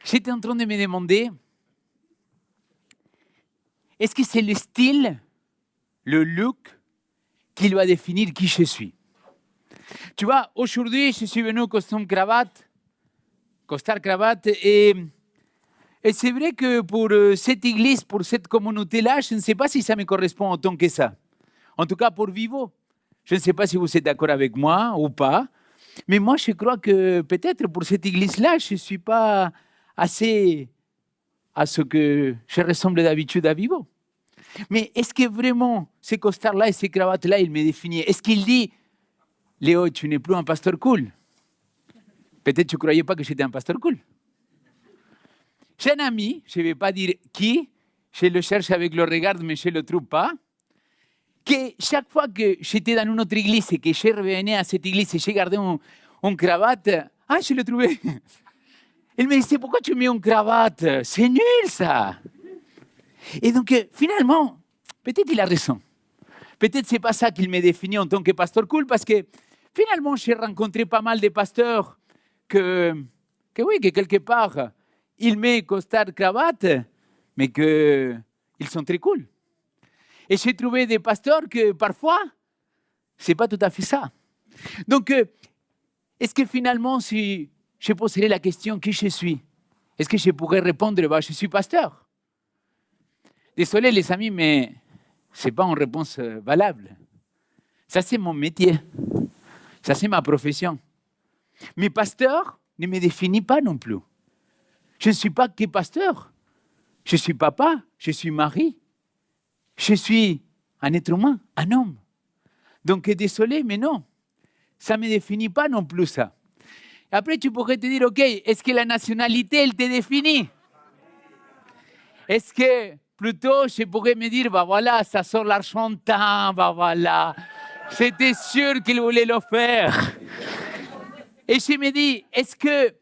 J'étais en train de me demander, est-ce que c'est le style, le look, qui doit définir qui je suis? Tu vois, aujourd'hui, je suis venu costume cravate, costard cravate, et c'est vrai que pour cette église, pour cette communauté-là, je ne sais pas si ça me correspond autant que ça. En tout cas, pour Vivo. Je ne sais pas si vous êtes d'accord avec moi ou pas, mais moi, je crois que peut-être pour cette église-là, je ne suis pas assez à ce que je ressemble d'habitude à Vivo. Mais est-ce que vraiment ces costards-là et ces cravates-là, il me définit? Est-ce qu'il dit, Léo, tu n'es plus un pasteur cool? Peut-être tu ne croyais pas que j'étais un pasteur cool. J'ai un ami, je ne vais pas dire qui, je le cherche avec le regard, mais je ne le trouve pas, que chaque fois que j'étais dans une autre église et que je revenais à cette église et j'ai gardé une cravate, je le trouvais. Il me disait, pourquoi tu mets une cravate? C'est nul ça. Et donc, finalement, peut-être il a raison. Peut-être c'est pas ça qu'il me définit en tant que pasteur cool, parce que finalement, j'ai rencontré pas mal de pasteurs que quelque part, ils mettent costard, cravate, mais qu'ils sont très cool. Et j'ai trouvé des pasteurs que parfois, c'est pas tout à fait ça. Donc, est-ce que finalement, si je poserais la question qui je suis, est-ce que je pourrais répondre, je suis pasteur? Désolé les amis, mais ce n'est pas une réponse valable. Ça, c'est mon métier. Ça, c'est ma profession. Mais pasteur ne me définit pas non plus. Je ne suis pas que pasteur. Je suis papa, je suis mari. Je suis un être humain, un homme. Donc, désolé, mais non. Ça ne me définit pas non plus ça. Après, tu pourrais te dire, OK, est-ce que la nationalité, elle te définit? Est-ce que plutôt, je pourrais me dire, voilà, ça sort l'Argentin, voilà. C'était sûr qu'il voulait le faire. Et je me dis, est-ce que,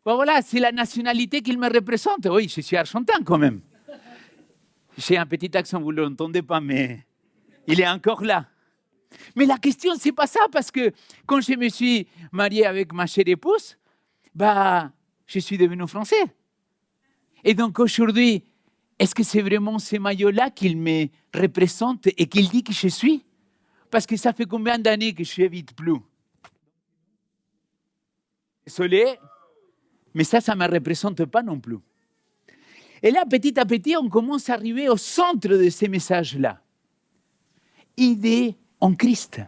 voilà, c'est la nationalité qu'il me représente? Oui, je suis argentin quand même. J'ai un petit accent, vous ne l'entendez pas, mais il est encore là. Mais la question, ce n'est pas ça, parce que quand je me suis marié avec ma chère épouse, je suis devenu français. Et donc aujourd'hui, est-ce que c'est vraiment ce maillot-là qu'il me représente et qu'il dit que je suis? Parce que ça fait combien d'années que je n'évite plus? Désolé, mais ça ne me représente pas non plus. Et là, petit à petit, on commence à arriver au centre de ces messages-là. Idée en Christ.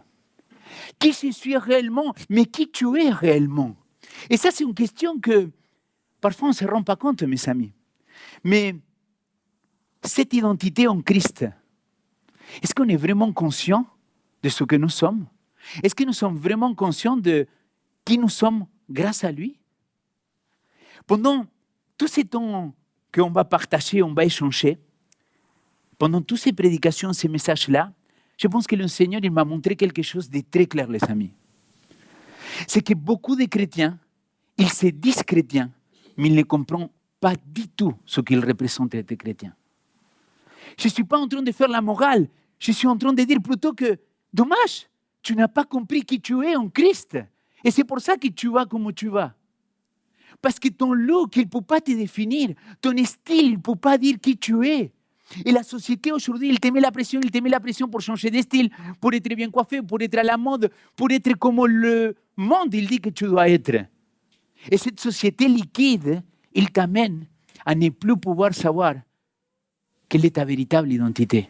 Qui je suis réellement, mais qui tu es réellement? Et ça, c'est une question que parfois on ne se rend pas compte, mes amis. Mais cette identité en Christ, est-ce qu'on est vraiment conscient de ce que nous sommes? Est-ce que nous sommes vraiment conscients de qui nous sommes grâce à lui? Pendant tout ce temps qu'on va partager, on va échanger, pendant toutes ces prédications, ces messages-là, je pense que le Seigneur il m'a montré quelque chose de très clair, les amis. C'est que beaucoup de chrétiens, ils se disent chrétiens, mais ils ne comprennent pas du tout ce qu'ils représentent être chrétiens. Je ne suis pas en train de faire la morale, je suis en train de dire plutôt que, dommage, tu n'as pas compris qui tu es en Christ. Et c'est pour ça que tu vas comme tu vas. Parce que ton look, il ne peut pas te définir. Ton style, il ne peut pas dire qui tu es. Et la société aujourd'hui, il te met la pression pour changer de style, pour être bien coiffé, pour être à la mode, pour être comme le monde, il dit que tu dois être. Et cette société liquide, il t'amène à ne plus pouvoir savoir quelle est ta véritable identité.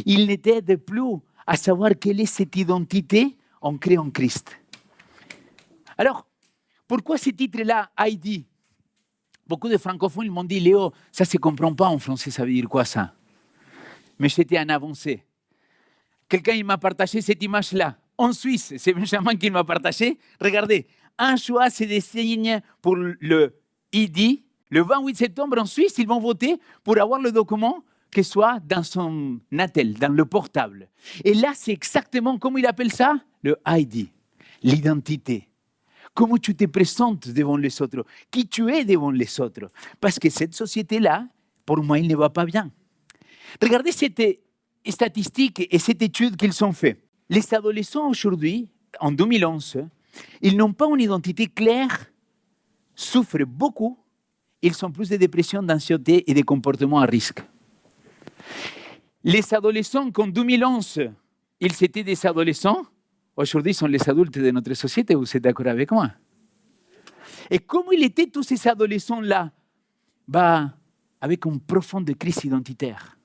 Il ne t'aide plus à savoir quelle est cette identité ancrée en Christ. Alors, pourquoi ce titre-là, ID? Beaucoup de francophones m'ont dit, Léo, ça ne se comprend pas en français, ça veut dire quoi ça? Mais j'étais en avancée. Quelqu'un il m'a partagé cette image-là. En Suisse, c'est Benjamin qui m'a partagé. Regardez, un choix se dessine pour le ID. Le 28 septembre en Suisse, ils vont voter pour avoir le document qui soit dans son attel, dans le portable. Et là, c'est exactement, comment il appelle ça? Le ID, l'identité. Comment tu te présentes devant les autres, qui tu es devant les autres. Parce que cette société-là, pour moi, il ne va pas bien. Regardez cette statistique et cette étude qu'ils ont fait. Les adolescents aujourd'hui, en 2011, ils n'ont pas une identité claire, souffrent beaucoup ils ont plus de dépression, d'anxiété et de comportements à risque. Les adolescents qu'en 2011, ils étaient des adolescents, aujourd'hui sont les adultes de notre société, vous êtes d'accord avec moi? Et comment ils étaient tous ces adolescents-là? Avec une profonde crise identitaire.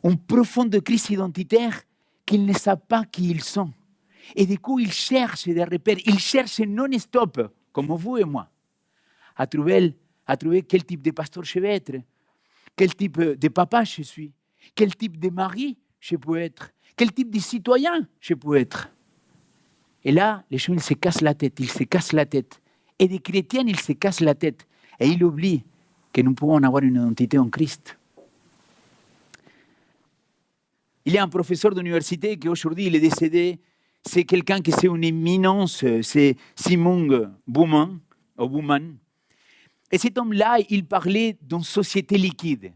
Une profonde crise identitaire qu'ils ne savent pas qui ils sont. Et du coup, ils cherchent des repères, ils cherchent non-stop, comme vous et moi, à trouver quel type de pasteur je vais être, quel type de papa je suis, quel type de mari je peux être, quel type de citoyen je peux être. Et là, les gens, ils se cassent la tête. Et des chrétiens, ils se cassent la tête. Et ils oublient que nous pouvons avoir une identité en Christ. Il y a un professeur d'université qui aujourd'hui il est décédé. C'est quelqu'un qui c'est une éminence, c'est Simon Bauman. Et cet homme-là, il parlait d'une société liquide.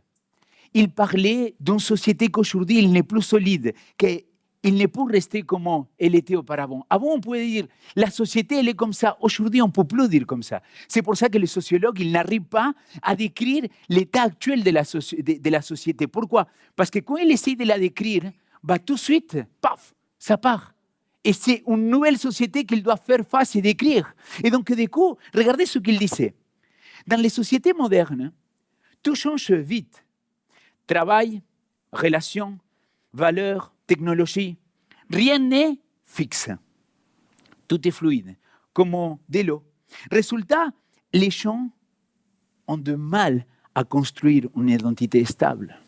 Il parlait d'une société qu'aujourd'hui, il n'est plus solide, qu'il n'est plus resté comme elle était auparavant. Avant, on pouvait dire, la société, elle est comme ça. Aujourd'hui, on ne peut plus dire comme ça. C'est pour ça que les sociologues, ils n'arrivent pas à décrire l'état actuel de la société. Pourquoi? Parce que quand ils essayent de la décrire, tout de suite, paf, ça part. Et c'est une nouvelle société qu'il doit faire face et décrire. Et donc, du coup, regardez ce qu'il disait. Dans les sociétés modernes, tout change vite. Travail, relations, valeurs, technologie. Rien n'est fixe. Tout est fluide, comme de l'eau. Résultat, les gens ont du mal à construire une identité stable.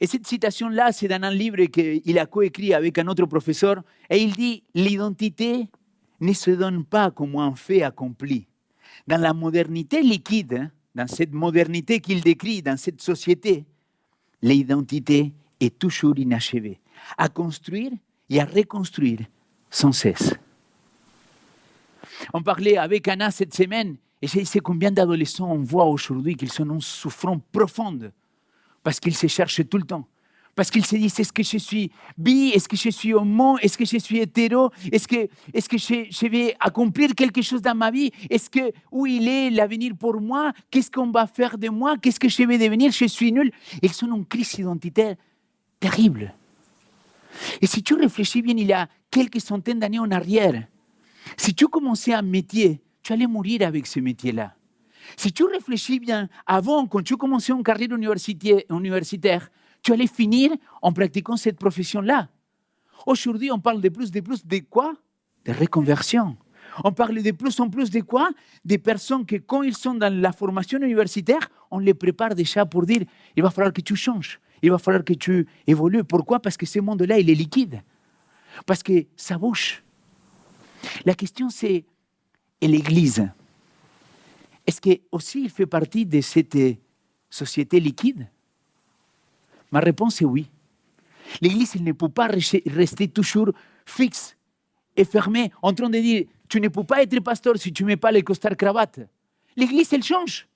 Et cette citation-là, c'est dans un livre qu'il a coécrit avec un autre professeur, et il dit « L'identité ne se donne pas comme un fait accompli. Dans la modernité liquide, dans cette modernité qu'il décrit, dans cette société, l'identité est toujours inachevée, à construire et à reconstruire sans cesse. » On parlait avec Anna cette semaine, et je sais combien d'adolescents on voit aujourd'hui qu'ils sont en souffrance profonde, parce qu'ils se cherchent tout le temps. Parce qu'ils se disent, est-ce que je suis bi, est-ce que je suis homo, est-ce que je suis hétéro, est-ce que je vais accomplir quelque chose dans ma vie, où il est l'avenir pour moi, qu'est-ce qu'on va faire de moi, qu'est-ce que je vais devenir, je suis nul. Ils sont en crise identitaire terrible. Et si tu réfléchis bien, il y a quelques centaines d'années en arrière, si tu commençais un métier, tu allais mourir avec ce métier-là. Si tu réfléchis bien, avant, quand tu commençais une carrière universitaire, tu allais finir en pratiquant cette profession-là. Aujourd'hui, on parle de plus de quoi? De reconversion. On parle de plus en plus de quoi? Des personnes que quand ils sont dans la formation universitaire, on les prépare déjà pour dire, il va falloir que tu changes, il va falloir que tu évolues. Pourquoi? Parce que ce monde-là, il est liquide. Parce que ça bouge. La question c'est, et l'Église, est-ce que aussi il fait partie de cette société liquide? Ma réponse est oui. L'Église elle ne peut pas rester toujours fixe et fermée en train de dire tu ne peux pas être pasteur si tu ne mets pas les costards cravate. L'Église elle change.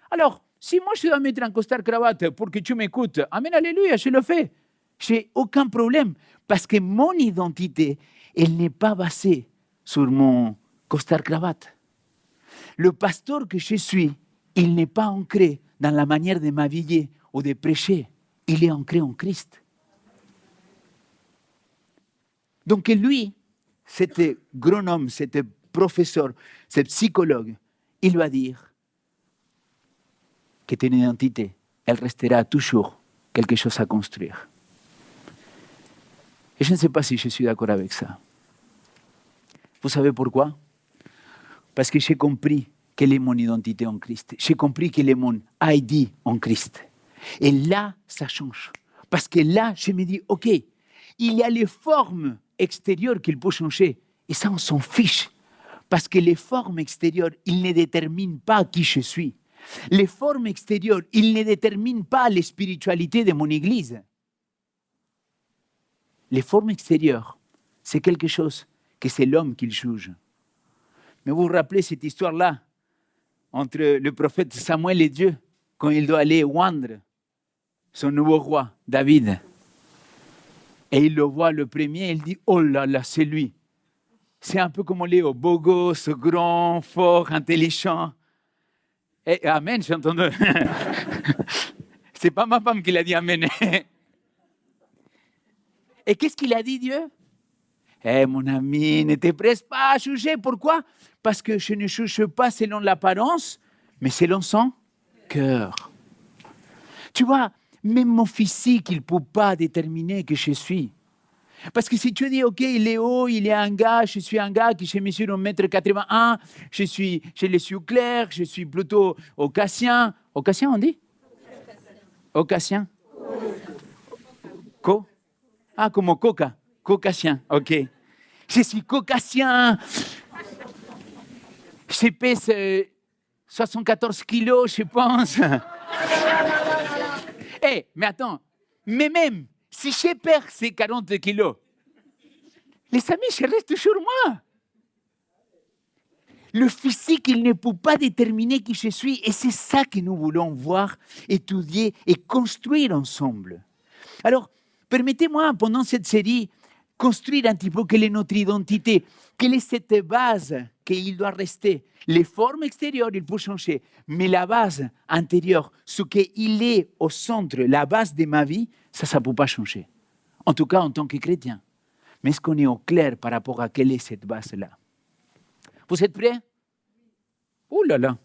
Alors, si moi je dois mettre un costard cravate pour que tu m'écoutes, amen, alléluia, je le fais. J'ai aucun problème parce que mon identité, elle n'est pas basée sur mon costard cravate. Le pasteur que je suis, il n'est pas ancré dans la manière de m'habiller ou de prêcher. Il est ancré en Christ. Donc lui, cet grand homme, cet professeur, ce psychologue, il va dire que ton identité, elle restera toujours quelque chose à construire. Et je ne sais pas si je suis d'accord avec ça. Vous savez pourquoi? Parce que j'ai compris quelle est mon identité en Christ. J'ai compris quel est mon ID en Christ. Et là, ça change. Parce que là, je me dis, OK, il y a les formes extérieures qu'il peut changer. Et ça, on s'en fiche. Parce que les formes extérieures, ils ne déterminent pas qui je suis. Les formes extérieures, ils ne déterminent pas la spiritualité de mon Église. Les formes extérieures, c'est quelque chose que c'est l'homme qui le juge. Mais vous vous rappelez cette histoire-là entre le prophète Samuel et Dieu, quand il doit aller oindre son nouveau roi, David. Et il le voit le premier, il dit, oh là là, c'est lui. C'est un peu comme Léo, beau gosse, grand, fort, intelligent. Amen, j'ai entendu. C'est pas ma femme qui l'a dit Amen. Et qu'est-ce qu'il a dit, Dieu? Mon ami, ne te presse pas à juger. Pourquoi? Parce que je ne juge pas selon l'apparence, mais selon son cœur. Tu vois, même mon physique, il ne peut pas déterminer qui je suis. Parce que si tu dis, OK, il est haut, il est un gars, je suis un gars qui je mesure 1m81, j'ai les yeux clairs, je suis plutôt caucasien. Caucasien, on dit? Caucasien. Comme coca. Caucasien, OK. Je suis caucasien. Je pèse 74 kilos, je pense. Mais attends, mais même si je perds ces 40 kilos, les amis, je reste toujours moi. Le physique, il ne peut pas déterminer qui je suis. Et c'est ça que nous voulons voir, étudier et construire ensemble. Alors, permettez-moi, pendant cette série, construire un petit peu quelle est notre identité, quelle est cette base qu'il doit rester. Les formes extérieures, il peut changer, mais la base intérieure, ce qu'il est au centre, la base de ma vie, ça ne peut pas changer. En tout cas, en tant que chrétien. Mais est-ce qu'on est au clair par rapport à quelle est cette base-là? Vous êtes prêts? Ouh là là!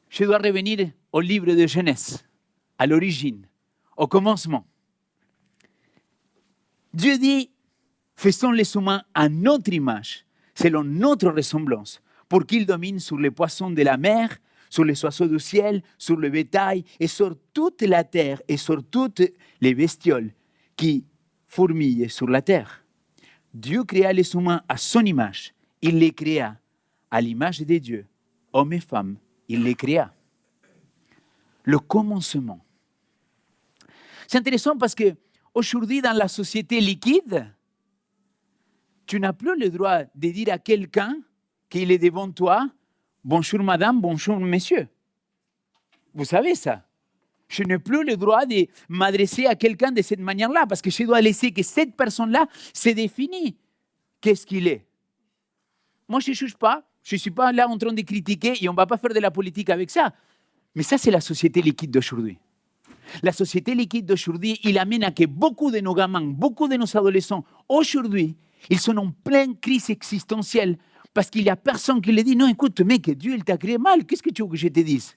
Je dois revenir au livre de Genèse, à l'origine, au commencement. Dieu dit, faisons les humains à notre image, selon notre ressemblance, pour qu'ils dominent sur les poissons de la mer, sur les oiseaux du ciel, sur le bétail et sur toute la terre et sur toutes les bestioles qui fourmillent sur la terre. Dieu créa les humains à son image. Il les créa à l'image de Dieu. Hommes et femmes, il les créa. Le commencement. C'est intéressant parce que aujourd'hui, dans la société liquide, tu n'as plus le droit de dire à quelqu'un qu'il est devant toi, bonjour madame, bonjour monsieur. Vous savez ça? Je n'ai plus le droit de m'adresser à quelqu'un de cette manière-là parce que je dois laisser que cette personne-là se définisse qu'est-ce qu'il est. Moi, je ne juge pas. Je ne suis pas là en train de critiquer et on ne va pas faire de la politique avec ça. Mais ça, c'est la société liquide d'aujourd'hui. La société liquide d'aujourd'hui, il amène à que beaucoup de nos gamins, beaucoup de nos adolescents, aujourd'hui, ils sont en pleine crise existentielle parce qu'il n'y a personne qui leur dit « Non, écoute, mec, Dieu, il t'a créé mal. Qu'est-ce que tu veux que je te dise ?»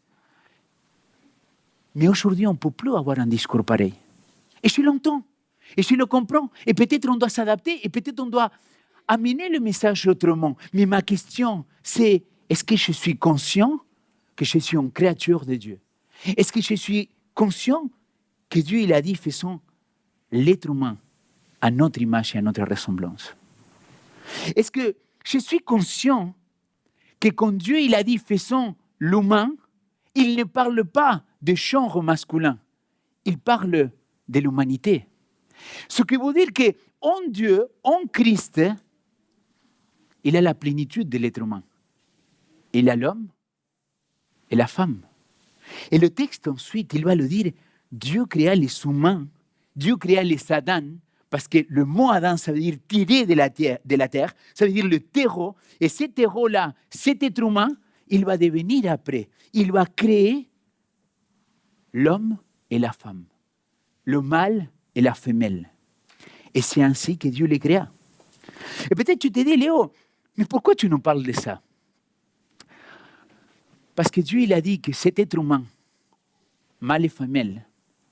Mais aujourd'hui, on ne peut plus avoir un discours pareil. Et je l'entends. Et je le comprends. Et peut-être on doit s'adapter. Et peut-être on doit amener le message autrement. Mais ma question, c'est est-ce que je suis conscient que je suis une créature de Dieu? Est-ce que je suis conscient que Dieu, il a dit, faisons l'être humain à notre image et à notre ressemblance? Est-ce que je suis conscient que quand Dieu, il a dit, faisons l'humain, il ne parle pas de genre masculin, il parle de l'humanité. Ce qui veut dire qu'en Dieu, en Christ, il a la plénitude de l'être humain. Il a l'homme et la femme. Et le texte ensuite, il va le dire, Dieu créa les humains, Dieu créa les Adams, parce que le mot Adam, ça veut dire tirer de la terre, ça veut dire le terreau, et ce terreau-là, cet être humain, il va devenir après, il va créer l'homme et la femme, le mâle et la femelle. Et c'est ainsi que Dieu les créa. Et peut-être tu te dis, Léo, mais pourquoi tu nous parles de ça? Parce que Dieu, il a dit que cet être humain, mâle et femelle,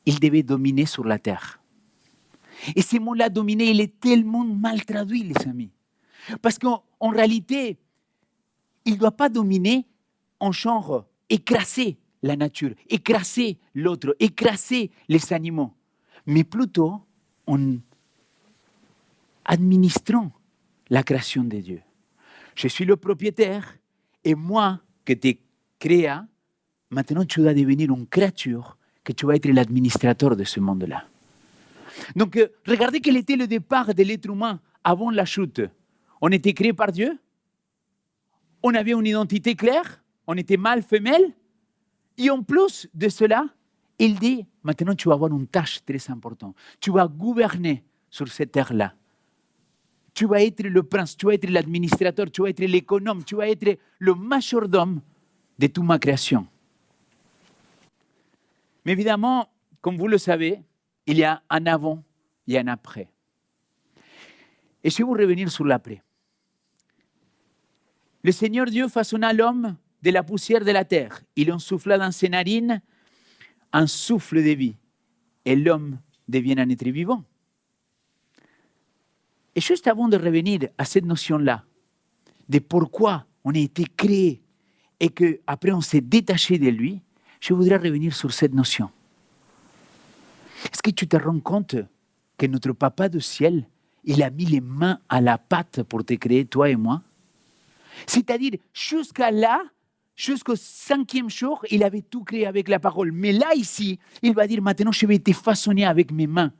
il devait dominer sur la terre. Et ce mot-là, dominer, il est tellement mal traduit, les amis. Parce qu'en réalité, il ne doit pas dominer en genre écraser la nature, écraser l'autre, écraser les animaux, mais plutôt en administrant la création de Dieu. Je suis le propriétaire et moi que tu créé, maintenant tu dois devenir une créature, que tu vas être l'administrateur de ce monde-là. Donc, regardez quel était le départ de l'être humain avant la chute. On était créé par Dieu, on avait une identité claire, on était mâle, femelle, et en plus de cela, il dit, maintenant tu vas avoir une tâche très importante. Tu vas gouverner sur cette terre-là. Tu vas être le prince, tu vas être l'administrateur, tu vas être l'économe, tu vas être le majordome de toute ma création. Mais évidemment, comme vous le savez, il y a un avant et un après. Et je vais vous revenir sur l'après. Le Seigneur Dieu façonna l'homme de la poussière de la terre. Il en souffla dans ses narines un souffle de vie. Et l'homme devient un être vivant. Et juste avant de revenir à cette notion-là, de pourquoi on a été créé et qu'après on s'est détaché de lui, je voudrais revenir sur cette notion. Est-ce que tu te rends compte que notre Papa du ciel, il a mis les mains à la pâte pour te créer, toi et moi? C'est-à-dire, jusqu'à là, jusqu'au 5e jour, il avait tout créé avec la parole. Mais là, ici, il va dire, maintenant, je vais te façonner avec mes mains.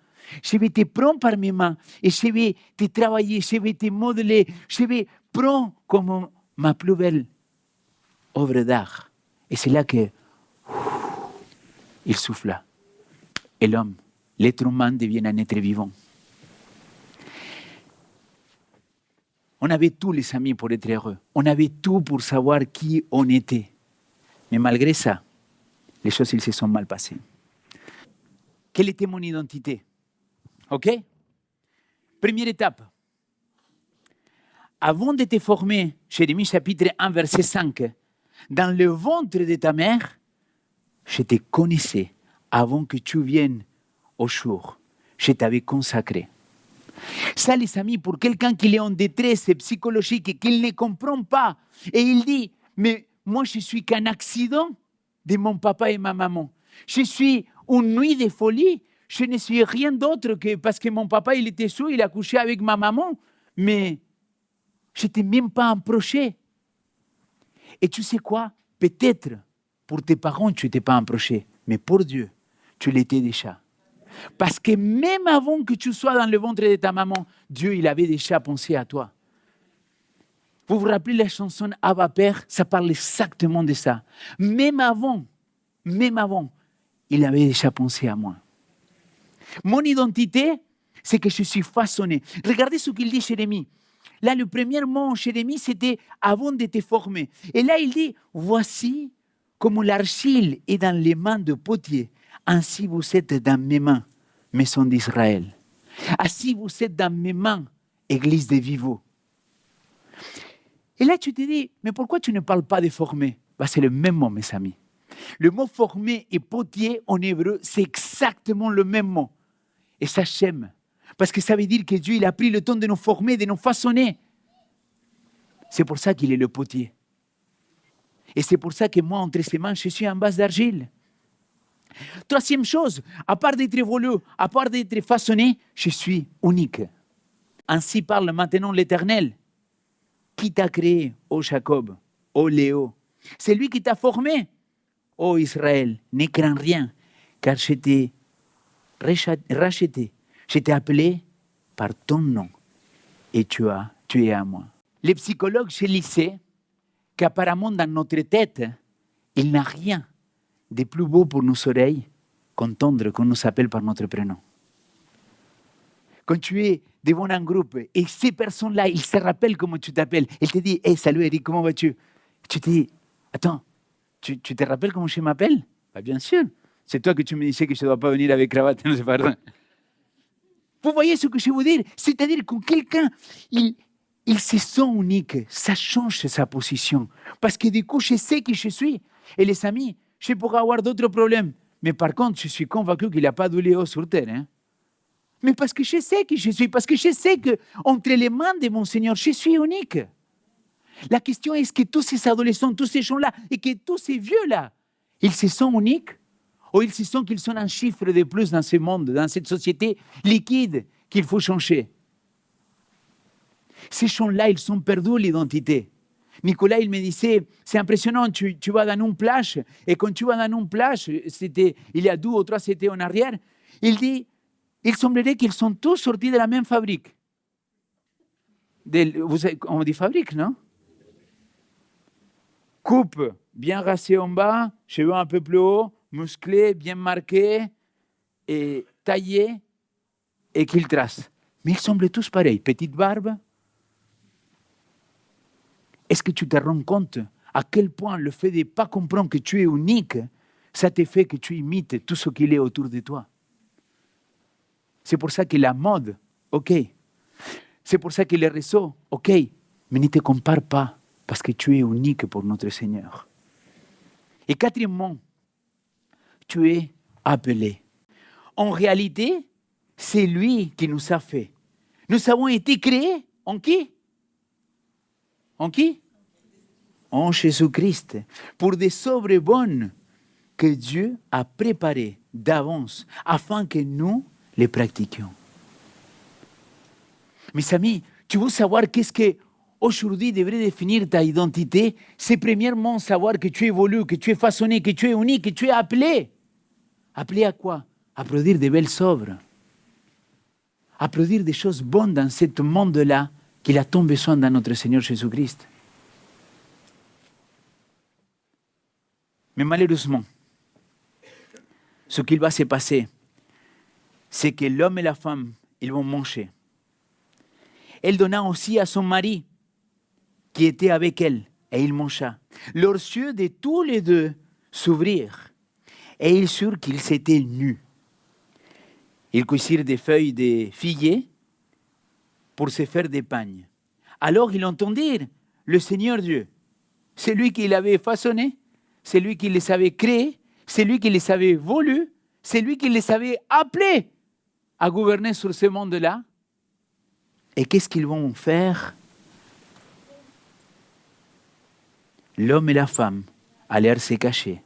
Je vais te prendre par mes mains et je vais te travailler, je vais te modeler, je vais prendre comme ma plus belle œuvre d'art. Et c'est là que il souffla. Et l'homme, l'être humain devient un être vivant. On avait tout, les amis, pour être heureux. On avait tout pour savoir qui on était. Mais malgré ça, les choses, ils se sont mal passées. Quelle était mon identité? OK? Première étape. Avant de te former, Jérémie chapitre 1, verset 5, dans le ventre de ta mère, je te connaissais avant que tu viennes au jour. Je t'avais consacré. Ça, les amis, pour quelqu'un qui est en détresse psychologique et qui ne comprend pas, et il dit, mais moi, je suis qu'un accident de mon papa et ma maman. Je suis une nuit de folie. Je ne suis rien d'autre que parce que mon papa, il était sous, il a couché avec ma maman, mais je n'étais même pas approché. Et tu sais quoi? Peut-être pour tes parents, tu n'étais pas approché, mais pour Dieu, tu l'étais déjà. Parce que même avant que tu sois dans le ventre de ta maman, Dieu, il avait déjà pensé à toi. Vous vous rappelez la chanson Abba Père? Ça parle exactement de ça. Même avant, il avait déjà pensé à moi. Mon identité, c'est que je suis façonné. Regardez ce qu'il dit Jérémie. Là, le premier mot, Jérémie, c'était avant de te former. Et là, il dit, voici comme l'argile est dans les mains de potier, ainsi vous êtes dans mes mains, maison d'Israël. Ainsi vous êtes dans mes mains, église de Vivo. Et là, tu te dis, mais pourquoi tu ne parles pas de former? C'est le même mot, mes amis. Le mot former et potier en hébreu, c'est exactement le même mot. Et ça, j'aime. Parce que ça veut dire que Dieu, il a pris le temps de nous former, de nous façonner. C'est pour ça qu'il est le potier. Et c'est pour ça que moi, entre ses mains, je suis en base d'argile. Troisième chose, à part d'être évolué, à part d'être façonné, je suis unique. Ainsi parle maintenant l'Éternel. Qui t'a créé, ô Jacob, ô Léo? C'est lui qui t'a formé. Ô Israël, ne crains rien, car je t'ai racheté. Je t'ai appelé par ton nom et tu es à moi. Les psychologues, je lisais qu'apparemment dans notre tête, il n'y a rien de plus beau pour nos oreilles qu'entendre qu'on nous appelle par notre prénom. Quand tu es devant un groupe et ces personnes-là, ils se rappellent comment tu t'appelles, ils te disent hey, salut Eric, comment vas-tu? Tu te dis attends, tu te rappelles comment je m'appelle? Bien sûr, c'est toi que tu me disais que je ne dois pas venir avec cravate, non, c'est pas vrai. Vous voyez ce que je veux dire? C'est-à-dire que quand quelqu'un, il se sent unique, ça change sa position. Parce que du coup, je sais qui je suis. Et les amis, je pourrais avoir d'autres problèmes. Mais par contre, je suis convaincu qu'il n'y a pas de Léo sur terre. Hein? Mais parce que je sais qui je suis, parce que je sais qu'entre les mains de mon Seigneur, je suis unique. La question est, est-ce que tous ces adolescents, tous ces gens-là, et que tous ces vieux-là, ils se sentent uniques? Ou ils se sentent qu'ils sont un chiffre de plus dans ce monde, dans cette société liquide qu'il faut changer? Ces gens-là, ils sont perdus l'identité. Nicolas, il me disait, c'est impressionnant, tu vas dans une plage, et quand tu vas dans une plage, c'était, il y a 2 ou 3 c'était en arrière, il dit, il semblerait qu'ils sont tous sortis de la même fabrique. On dit fabrique, non? Coupe, bien racée en bas, cheveux un peu plus haut, musclé, bien marqué, et taillé, et qu'il trace. Mais ils semblent tous pareils. Petite barbe, Est-ce que tu te rends compte à quel point le fait de ne pas comprendre que tu es unique, ça te fait que tu imites tout ce qu'il est autour de toi? C'est pour ça que la mode, ok. C'est pour ça que les réseaux, ok. Mais ne te compare pas, parce que tu es unique pour notre Seigneur. Et quatrièmement, tu es appelé. En réalité, c'est lui qui nous a fait. Nous avons été créés en qui? En qui? En Jésus-Christ, pour des œuvres bonnes que Dieu a préparées d'avance afin que nous les pratiquions. Mes amis, tu veux savoir qu'est-ce que aujourd'hui devrait définir ta identité? C'est premièrement savoir que tu évolues, que tu es façonné, que tu es unique, que tu es appelé. Appelé à quoi? À produire de belles œuvres. À produire des choses bonnes dans ce monde-là qu'il a tant besoin dans notre Seigneur Jésus-Christ. Mais malheureusement, ce qu'il va se passer, c'est que l'homme et la femme, ils vont manger. Elle donna aussi à son mari, qui était avec elle, et il mangea. Leurs yeux de tous les deux s'ouvrirent, et ils surent qu'ils étaient nus. Ils cueillirent des feuilles de figuier pour se faire des pagnes. Alors ils entendirent le Seigneur Dieu, celui qui l'avait façonné, celui qui les avait créés, celui qui les avait voulus, celui qui les avait appelés à gouverner sur ce monde-là. Et qu'est-ce qu'ils vont faire? L'homme et la femme allèrent se cacher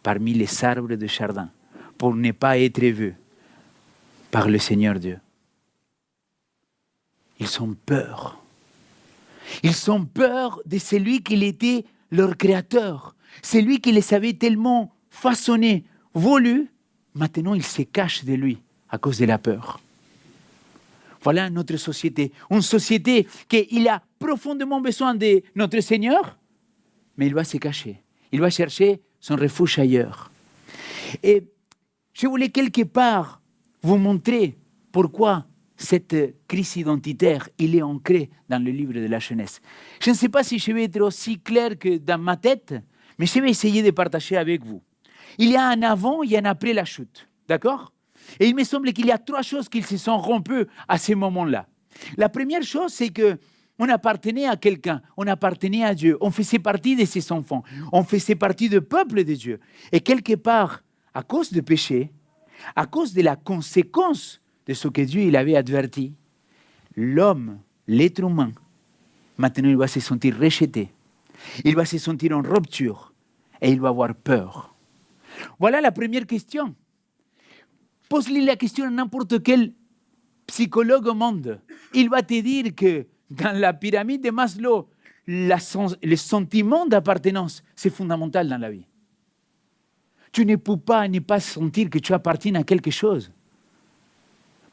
parmi les arbres du jardin pour ne pas être vus par le Seigneur Dieu. Ils ont peur. Ils ont peur de celui qui était leur créateur, celui qui les avait tellement façonnés, voulus. Maintenant, ils se cachent de lui à cause de la peur. Voilà notre société. Une société qui a profondément besoin de notre Seigneur, mais il va se cacher. Il va chercher son refuge ailleurs. Et je voulais quelque part vous montrer pourquoi cette crise identitaire, il est ancré dans le livre de la Genèse. Je ne sais pas si je vais être aussi clair que dans ma tête, mais je vais essayer de partager avec vous. Il y a un avant et un après la chute, d'accord? Et il me semble qu'il y a 3 choses qui se sont rompues à ce moment-là. La première chose, c'est qu'on appartenait à quelqu'un, on appartenait à Dieu, on faisait partie de ses enfants, on faisait partie du peuple de Dieu. Et quelque part, à cause du péché, à cause de la conséquence de ce que Dieu il avait averti, l'homme, l'être humain, maintenant il va se sentir rejeté, il va se sentir en rupture et il va avoir peur. Voilà la première question. Pose-lui la question à n'importe quel psychologue au monde. Il va te dire que dans la pyramide de Maslow, le sentiment d'appartenance, c'est fondamental dans la vie. Tu ne peux pas ne pas sentir que tu appartiens à quelque chose.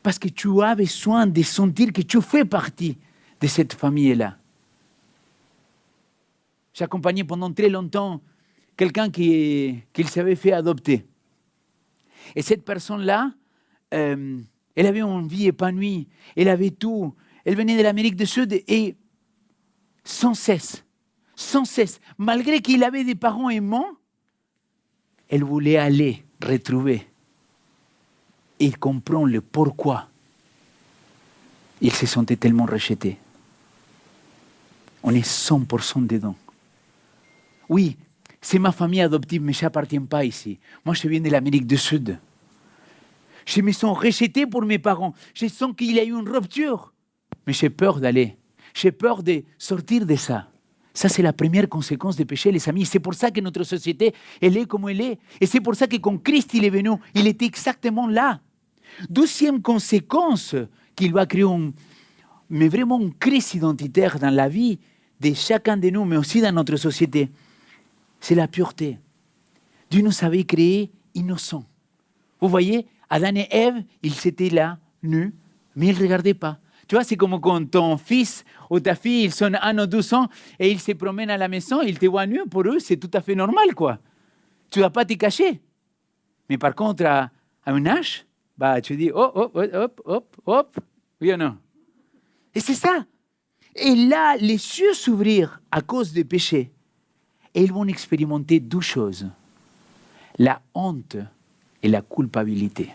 Parce que tu as besoin de sentir que tu fais partie de cette famille-là. J'ai accompagné pendant très longtemps quelqu'un qui s'avait fait adopter. Et cette personne-là, elle avait une vie épanouie, elle avait tout. Elle venait de l'Amérique du Sud et sans cesse, malgré qu'il avait des parents aimants, elle voulait aller retrouver et comprendre le pourquoi il se sentait tellement rejeté. On est 100% dedans. Oui, c'est ma famille adoptive, mais je n'appartiens pas ici. Moi, je viens de l'Amérique du Sud. Je me sens rejeté pour mes parents. Je sens qu'il y a eu une rupture. Mais j'ai peur d'aller. J'ai peur de sortir de ça. Ça, c'est la première conséquence du péché, les amis. C'est pour ça que notre société, elle est comme elle est. Et c'est pour ça que quand Christ il est venu, il était exactement là. Deuxième conséquence qu'il va créer, mais vraiment une crise identitaire dans la vie de chacun de nous, mais aussi dans notre société, c'est la pureté. Dieu nous avait créés innocents. Vous voyez, Adam et Ève, ils étaient là, nus, mais ils ne regardaient pas. Tu vois, c'est comme quand ton fils ou ta fille, ils sont 1 ou 2 ans et ils se promènent à la maison, ils te voient nus, pour eux, c'est tout à fait normal, quoi. Tu ne vas pas te cacher. Mais par contre, à un âge, bah, tu dis, hop, oui ou non? Et c'est ça. Et là, les cieux s'ouvrirent à cause du péché. Et ils vont expérimenter deux choses. La honte et la culpabilité.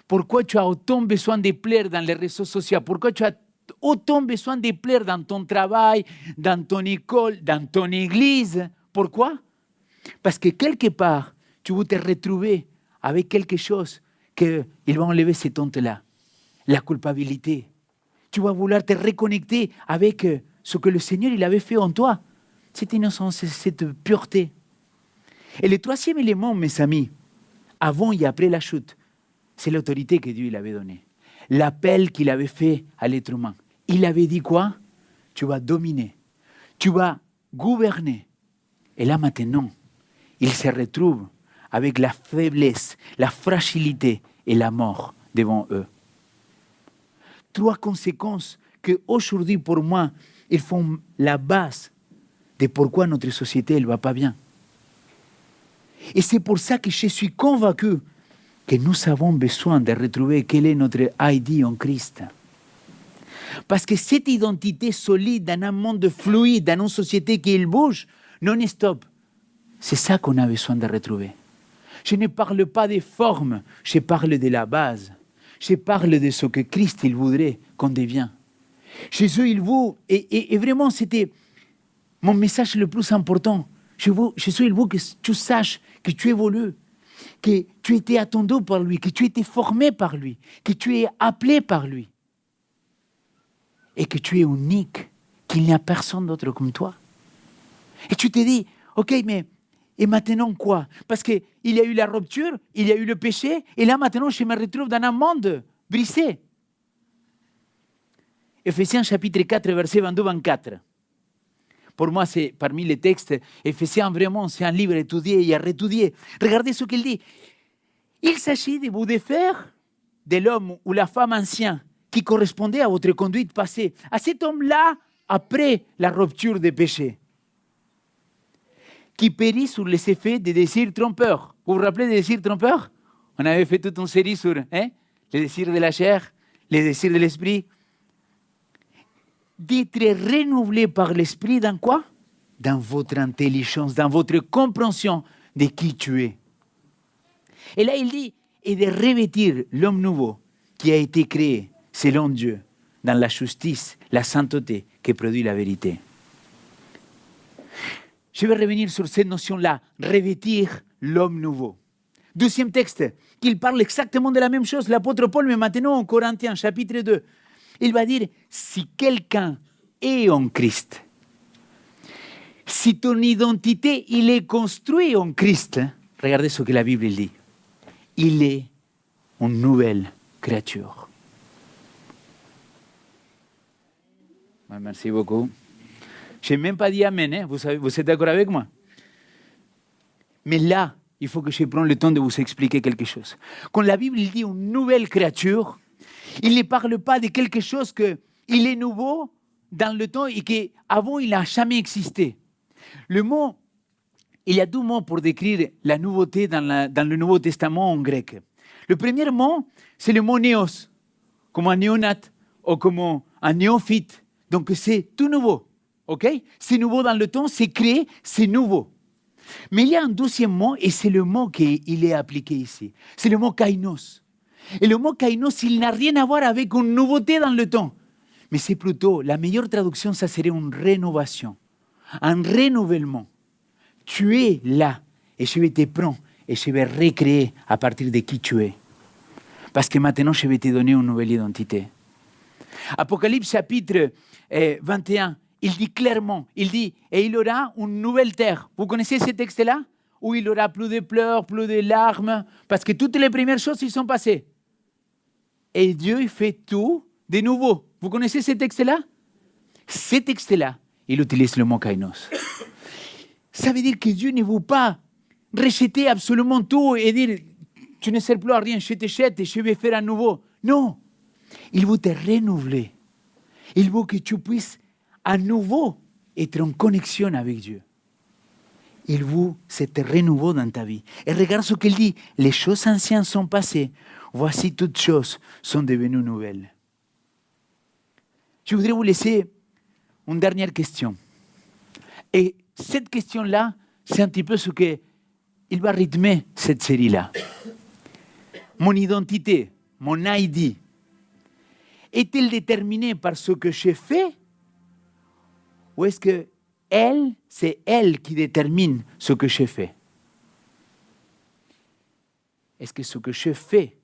Pourquoi tu as autant besoin de plaire dans les réseaux sociaux? Pourquoi tu as autant besoin de plaire dans ton travail, dans ton école, dans ton église? Pourquoi? Parce que quelque part, tu vas te retrouver avec quelque chose qu'il va enlever cette honte-là, la culpabilité. Tu vas vouloir te reconnecter avec ce que le Seigneur il avait fait en toi, cette innocence, cette pureté. Et le troisième élément, mes amis, avant et après la chute, c'est l'autorité que Dieu il avait donnée. L'appel qu'il avait fait à l'être humain. Il avait dit quoi? Tu vas dominer, tu vas gouverner. Et là maintenant, il se retrouve avec la faiblesse, la fragilité et la mort devant eux. Trois conséquences que aujourd'hui pour moi, ils font la base de pourquoi notre société ne va pas bien. Et c'est pour ça que je suis convaincu que nous avons besoin de retrouver quel est notre ID en Christ. Parce que cette identité solide dans un monde fluide, dans une société qui bouge, non-stop, c'est ça qu'on a besoin de retrouver. Je ne parle pas des formes, je parle de la base. Je parle de ce que Christ il voudrait qu'on devienne. Jésus, il veut, et vraiment c'était mon message le plus important. Jésus, il veut que tu saches que tu évolues, que tu étais attendu par lui, que tu étais formé par lui, que tu es appelé par lui. Et que tu es unique, qu'il n'y a personne d'autre comme toi. Et tu te dis, ok, mais et maintenant quoi? Parce qu'il y a eu la rupture, il y a eu le péché, et là maintenant je me retrouve dans un monde brisé. Éphésiens chapitre 4, verset 22-24. Pour moi, c'est parmi les textes, Éphésiens vraiment, c'est un livre étudié et à réétudier. Regardez ce qu'il dit. Il s'agit de vous défaire de l'homme ou la femme ancien qui correspondait à votre conduite passée, à cet homme-là après la rupture des péchés, qui périt sous les effets des désirs trompeurs. Vous vous rappelez des désirs trompeurs? On avait fait toute une série sur les désirs de la chair, les désirs de l'esprit. D'être renouvelé par l'esprit dans quoi? Dans votre intelligence, dans votre compréhension de qui tu es. Et là, il dit, et de revêtir l'homme nouveau qui a été créé selon Dieu, dans la justice, la sainteté qui produit la vérité. Je vais revenir sur cette notion-là, revêtir l'homme nouveau. Deuxième texte, qu'il parle exactement de la même chose, l'apôtre Paul, mais maintenant en Corinthiens, chapitre 2. Il va dire, si quelqu'un est en Christ, si ton identité, il est construit en Christ, regardez ce que la Bible dit, il est une nouvelle créature. Merci beaucoup. Je n'ai même pas dit Amen, hein? Vous êtes d'accord avec moi? Mais là, il faut que je prenne le temps de vous expliquer quelque chose. Quand la Bible dit une nouvelle créature, il ne parle pas de quelque chose qu'il est nouveau dans le temps et qu'avant il n'a jamais existé. Le mot, il y a deux mots pour décrire la nouveauté dans le Nouveau Testament en grec. Le premier mot, c'est le mot néos, comme un néonate ou comme un néophyte. Donc c'est tout nouveau, ok? C'est nouveau dans le temps, c'est créé, c'est nouveau. Mais il y a un deuxième mot et c'est le mot qu'il est appliqué ici. C'est le mot kainos. Et le mot kainos, il n'a rien à voir avec une nouveauté dans le temps. Mais c'est plutôt, la meilleure traduction, ça serait une rénovation, un renouvellement. Tu es là et je vais te prendre et je vais recréer à partir de qui tu es. Parce que maintenant, je vais te donner une nouvelle identité. Apocalypse chapitre 21, il dit clairement, il dit, et il aura une nouvelle terre. Vous connaissez ce texte-là? Où il aura plus de pleurs, plus de larmes, parce que toutes les premières choses, ils sont passées. Et Dieu fait tout de nouveau. Vous connaissez ce texte-là? Ce texte-là, il utilise le mot kainos. Ça veut dire que Dieu ne veut pas rejeter absolument tout et dire, tu ne sers plus à rien, je te jette et je vais faire à nouveau. Non, il veut te renouveler. Il veut que tu puisses à nouveau être en connexion avec Dieu. Il veut cet renouveau dans ta vie. Et regarde ce qu'il dit, les choses anciennes sont passées, voici toutes choses sont devenues nouvelles. je voudrais vous laisser une dernière question. Et cette question-là, c'est un petit peu ce qu'il va rythmer cette série-là. Mon identité, mon ID, est-elle déterminée par ce que j'ai fait ou est-ce que c'est elle qui détermine ce que j'ai fait? Est-ce que ce que je fais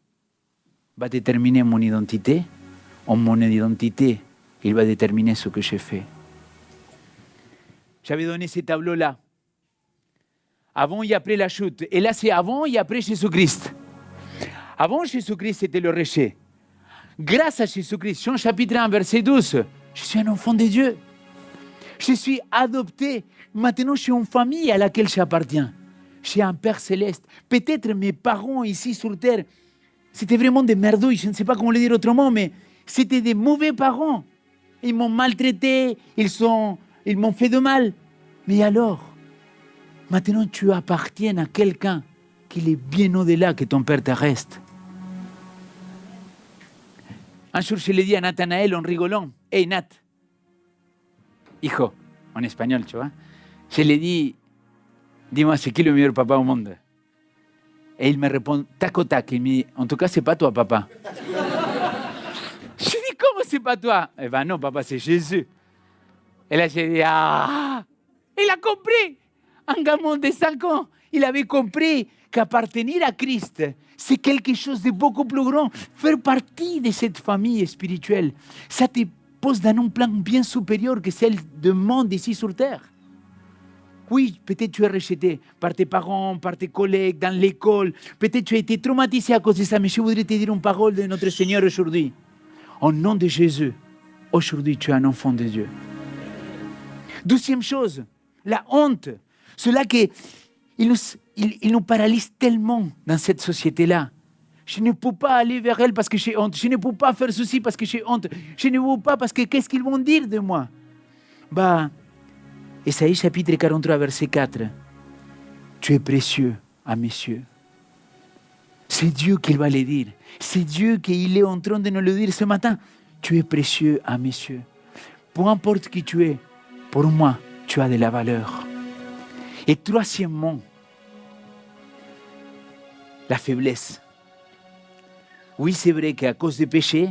va déterminer mon identité ou mon identité, il va déterminer ce que j'ai fait? J'avais donné ces tableaux-là. Avant et après la chute. Et là, c'est avant et après Jésus-Christ. Avant Jésus-Christ, c'était le rejet. Grâce à Jésus-Christ, Jean chapitre 1, verset 12, je suis un enfant de Dieu. Je suis adopté. Maintenant, je suis une famille à laquelle j'appartiens. Je suis un Père céleste. Peut-être mes parents ici sur terre, c'était vraiment des merdouilles, je ne sais pas comment le dire autrement, mais c'était des mauvais parents. Ils m'ont maltraité, ils m'ont fait de mal. Mais alors, maintenant tu appartiens à quelqu'un qui est bien au-delà que ton père terrestre. Un jour, je l'ai dit à Nathanaël en rigolant. Hey Nat, hijo, en espagnol, tu vois. Je l'ai dit, dis-moi, c'est qui le meilleur papa au monde? Et il me répond tac au tac. Il me dit, en tout cas, c'est pas toi, papa. Je lui dis, comment c'est pas toi? Eh ben non, papa, c'est Jésus. Et là, j'ai dit, ah, il a compris. Un gamin de 5 ans, il avait compris qu'appartenir à Christ, c'est quelque chose de beaucoup plus grand. Faire partie de cette famille spirituelle, ça te pose dans un plan bien supérieur que celle du monde ici sur terre. Oui, peut-être tu es rejeté par tes parents, par tes collègues, dans l'école. Peut-être tu as été traumatisé à cause de ça, mais je voudrais te dire une parole de notre Seigneur aujourd'hui. Au nom de Jésus, aujourd'hui tu es un enfant de Dieu. Deuxième chose, la honte. Cela qui il nous paralyse tellement dans cette société-là. Je ne peux pas aller vers elle parce que j'ai honte. Je ne peux pas faire ceci parce que j'ai honte. Je ne peux pas parce que qu'est-ce qu'ils vont dire de moi? Ésaïe chapitre 43, verset 4. Tu es précieux à mes yeux. C'est Dieu qui va le dire. C'est Dieu qui est en train de nous le dire ce matin. Tu es précieux à mes yeux. Peu importe qui tu es, pour moi, tu as de la valeur. Et troisièmement, la faiblesse. Oui, c'est vrai qu'à cause du péché,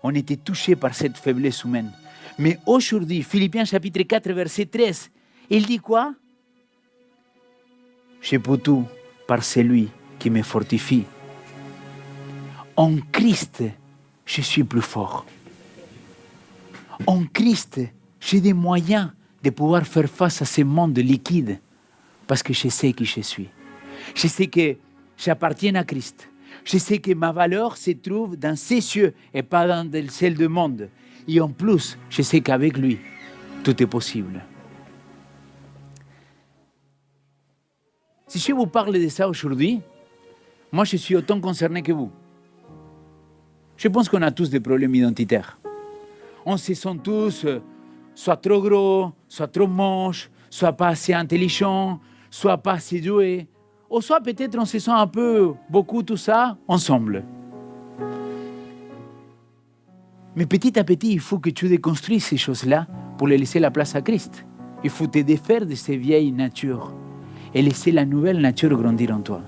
on était touché par cette faiblesse humaine. Mais aujourd'hui, Philippiens chapitre 4, verset 13, il dit quoi? Je peux tout par celui qui me fortifie. En Christ, je suis plus fort. En Christ, j'ai des moyens de pouvoir faire face à ce monde liquide parce que je sais qui je suis. Je sais que j'appartiens à Christ. Je sais que ma valeur se trouve dans ses cieux et pas dans celle du monde. Et en plus, je sais qu'avec lui, tout est possible. Si je vous parle de ça aujourd'hui, moi je suis autant concerné que vous. Je pense qu'on a tous des problèmes identitaires. On se sent tous soit trop gros, soit trop moche, soit pas assez intelligent, soit pas assez doué, ou soit peut-être on se sent un peu, beaucoup tout ça, ensemble. Mais petit à petit, il faut que tu déconstruises ces choses-là pour les laisser la place à Christ. Il faut te défaire de ces vieilles natures et laisser la nouvelle nature grandir en toi.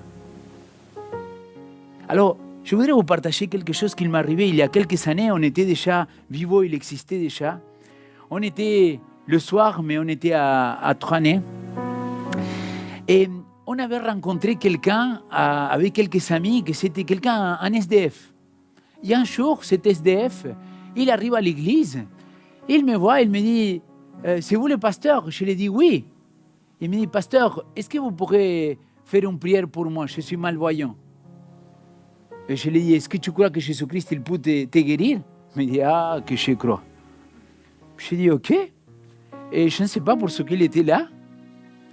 Alors, je voudrais vous partager quelque chose qui m'est arrivé il y a quelques années. On était déjà vivant, il existait déjà. On était le soir, mais on était à Troanet. Et on avait rencontré quelqu'un avec quelques amis, que c'était quelqu'un, un SDF. Et un jour, cet SDF, il arrive à l'église, il me voit, il me dit « C'est vous le pasteur ?» Je lui dis « Oui ». Il me dit « Pasteur, est-ce que vous pourrez faire une prière pour moi? Je suis malvoyant. » Et je lui dis « Est-ce que tu crois que Jésus-Christ il peut te guérir ?» Il me dit « Ah, que je crois. » Je lui dis « Ok. » Et je ne sais pas pour ce qu'il était là.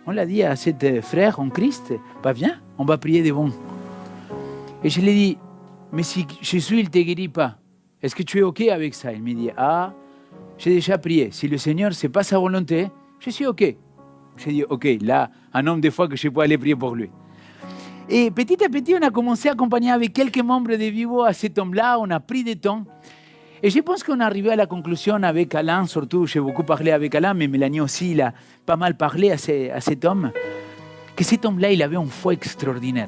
On l'a dit à cet frère en Christ, viens, on va prier devant. Et je lui ai dit, mais si Jésus ne te guérit pas, est-ce que tu es OK avec ça? Il me dit, j'ai déjà prié. Si le Seigneur, ce n'est pas sa volonté, je suis OK. J'ai dit, OK, là, un nombre de fois que je peux aller prier pour lui. Et petit à petit, on a commencé à accompagner avec quelques membres de Vivo à cet homme-là, on a pris du temps. Et je pense qu'on est arrivé à la conclusion avec Alain, surtout j'ai beaucoup parlé avec Alain, mais Mélanie aussi, il a pas mal parlé à cet homme, que cet homme-là, il avait une foi extraordinaire.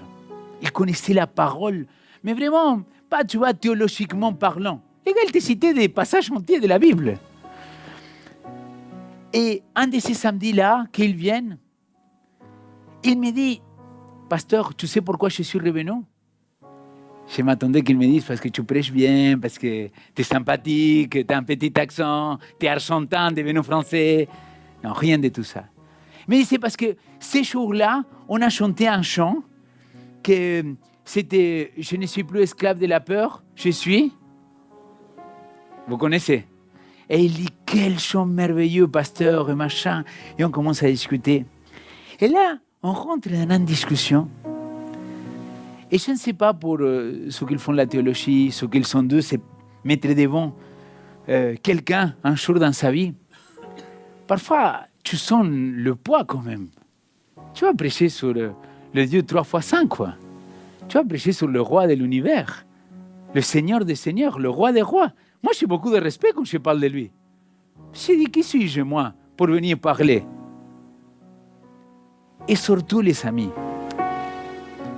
Il connaissait la parole, mais vraiment, pas, tu vois, théologiquement parlant. Les gars, il te citait des passages entiers de la Bible. Et un de ces samedis-là, qu'ils viennent, il me dit, pasteur, tu sais pourquoi je suis revenu? Je m'attendais qu'il me dise parce que tu prêches bien, parce que tu es sympathique, tu as un petit accent, tu es argentin, devenu français. Non, rien de tout ça. Mais c'est parce que ces jours-là, on a chanté un chant que c'était « Je ne suis plus esclave de la peur, je suis... » Vous connaissez? Et il dit « Quel chant merveilleux, pasteur, et machin. » Et on commence à discuter. Et là, on rentre dans une discussion. Et je ne sais pas pour ceux qui font la théologie, ceux qui sont deux, c'est mettre devant quelqu'un un jour dans sa vie. Parfois, tu sens le poids quand même. Tu vas prêcher sur le Dieu 3x5, quoi. Tu vas prêcher sur le roi de l'univers, le Seigneur des seigneurs, le roi des rois. Moi, j'ai beaucoup de respect quand je parle de lui. J'ai dit, qui suis-je, moi, pour venir parler? Et surtout, les amis,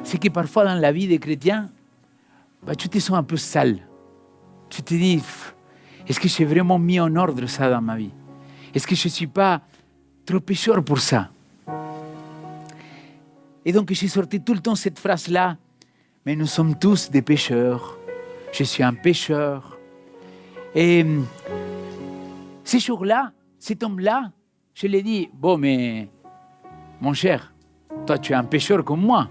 c'est que parfois dans la vie des chrétiens, tu te sens un peu sale. Tu te dis, est-ce que j'ai vraiment mis en ordre ça dans ma vie? Est-ce que je ne suis pas trop pécheur pour ça? Et donc j'ai sorti tout le temps cette phrase-là, mais nous sommes tous des pécheurs. Je suis un pécheur. Et ces jours-là, cet homme-là, je lui ai dit, bon, mais mon cher, toi tu es un pécheur comme moi.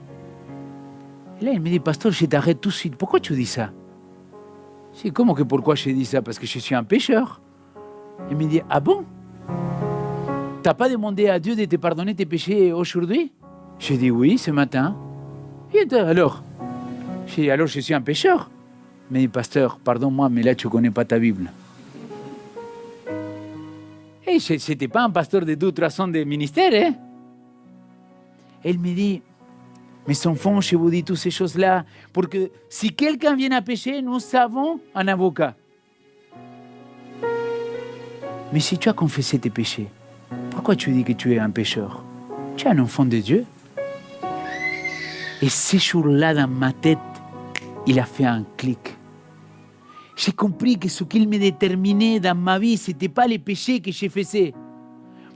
Et là, il me dit, pasteur, je t'arrête tout de suite. Pourquoi tu dis ça? Je dis, comment que pourquoi je dis ça? Parce que je suis un pécheur. Il me dit, ah bon? T'as pas demandé à Dieu de te pardonner tes péchés aujourd'hui? J'ai dit, oui, ce matin. Et alors? J'ai dit, alors je suis un pécheur. Il me dit, pasteur, pardonne-moi, mais là, tu connais pas ta Bible. Et je n'étais pas un pasteur de 2 ou 300 de ministère, hein? Et il me dit, mes enfants, je vous dis toutes ces choses-là, pour que si quelqu'un vient à pécher, nous avons un avocat. Mais si tu as confessé tes péchés, pourquoi tu dis que tu es un pécheur? Tu es un enfant de Dieu. Et ces jours-là, dans ma tête, il a fait un clic. J'ai compris que ce qu'il me déterminait dans ma vie, ce n'était pas les péchés que je faisais.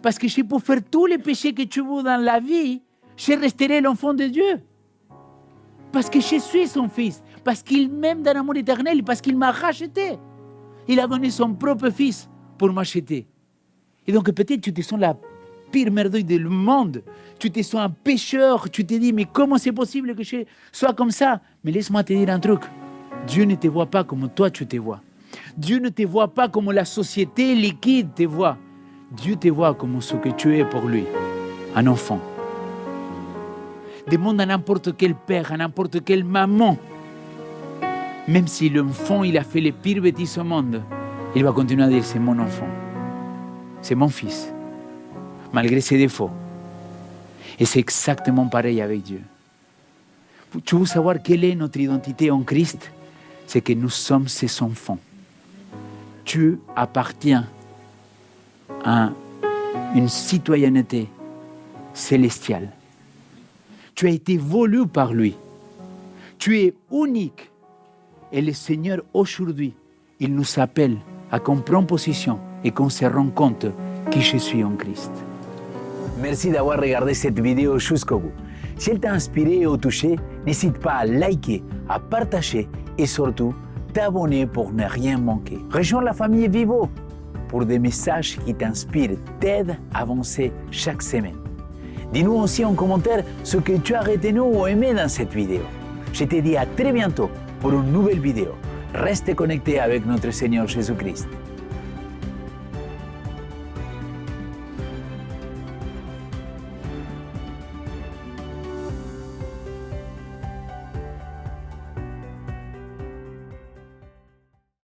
Parce que je peux faire tous les péchés que tu veux dans la vie, je resterai l'enfant de Dieu. Parce que je suis son fils. Parce qu'il m'aime d'un amour éternel. Parce qu'il m'a racheté. Il a donné son propre fils pour m'acheter. Et donc peut-être tu te sens la pire merveille du monde. Tu te sens un pécheur. Tu te dis, mais comment c'est possible que je sois comme ça? Mais laisse-moi te dire un truc. Dieu ne te voit pas comme toi tu te vois. Dieu ne te voit pas comme la société liquide te voit. Dieu te voit comme ce que tu es pour lui. Un enfant. Demande à n'importe quel père, à n'importe quelle maman. Même si l'enfant, il a fait les pires bêtises au monde, il va continuer à dire, c'est mon enfant. C'est mon fils. Malgré ses défauts. Et c'est exactement pareil avec Dieu. Tu veux savoir quelle est notre identité en Christ? C'est que nous sommes ses enfants. Tu appartiens à une citoyenneté célestiale. Tu as été voulu par lui. Tu es unique. Et le Seigneur, aujourd'hui, il nous appelle à qu'on prenne position et qu'on se rende compte qui je suis en Christ. Merci d'avoir regardé cette vidéo jusqu'au bout. Si elle t'a inspiré ou touché, n'hésite pas à liker, à partager et surtout t'abonner pour ne rien manquer. Rejoins la famille Vivo pour des messages qui t'inspirent, t'aident à avancer chaque semaine. Dis-nous aussi en commentaire ce que tu as retenu ou aimé dans cette vidéo. Je te dis à très bientôt pour une nouvelle vidéo. Reste connecté avec notre Seigneur Jésus-Christ.